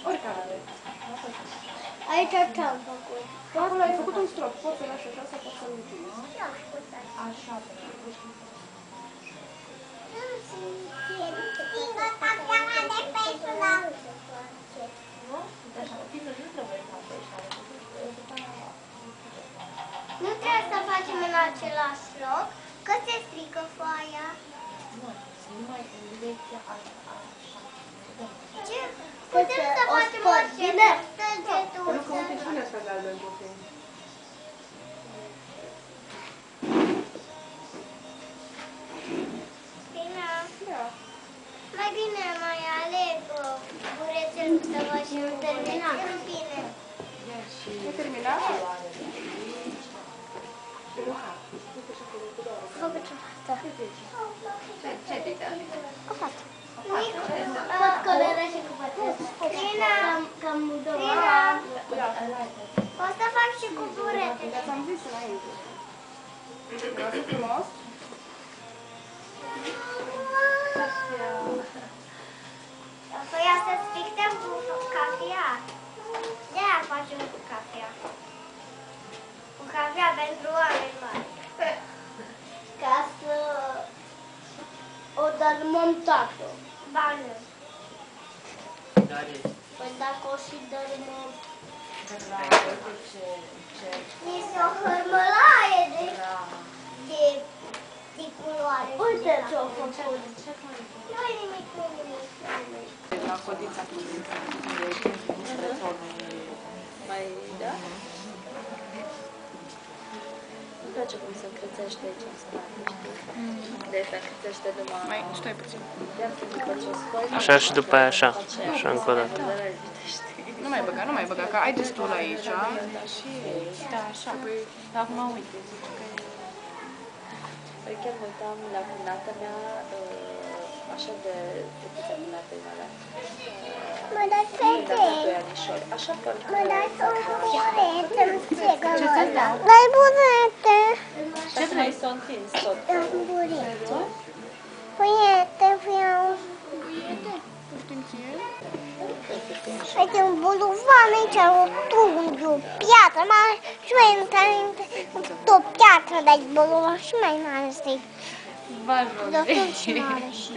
Oricare. Aici ce-am făcut? Acolo ai făcut un strop, poți să lași așa sau poți să-l închizi. Așa. Nu trebuie să facem în același loc, că se strică foaia. Nu, numai în direcția așa. Ce? Putem să facem orice, Pentru că uite și asta galben puțin. Bine. Da. Mai bine mai aleg burețelul să văd și nu terminat. Bine. E terminat? Făcut asta. Ce te-ai dat? O fac. Pot colora și cu pătăs. Trina! Trina! Pot să fac și cu burete. Dar ți-am zis înainte. Vreau să frumos? Păi asta strictăm cu cafea. De-aia facem cu cafea. Cu cafea pentru oameni mari. Ca să o dărmăm toată. Ba nu. Păi dacă o și dărmăm... Este o hărmălaie de culoare. Uite ce-o făcut. Nu-i nimic, nu-i nimic. La codița cu mai, da? Îmi place cum se încrețește aici în spate, știi? De se încrețește numai... Mai, stai puțin. Așa și după aia așa, așa încă o dată. Nu mai băga, nu mai băga, că ai destul aici. Da, așa. Dar acum uite, zice că e... Păi chiar mă uitam la cunata mea, așa de fetița cunatei mele. Mă dai fete. Așa foarte... Mă dai burete, îmi strigă. Ce ți-ai dat? Dai burete. Ce vrei să o întinzi tot? Burete. Burete vreau. Uite un buluvan aici, o tunghi, o piatră mare și mai întâi o piatră de buluvan și mai mare este. Vă rog. De o și mare și.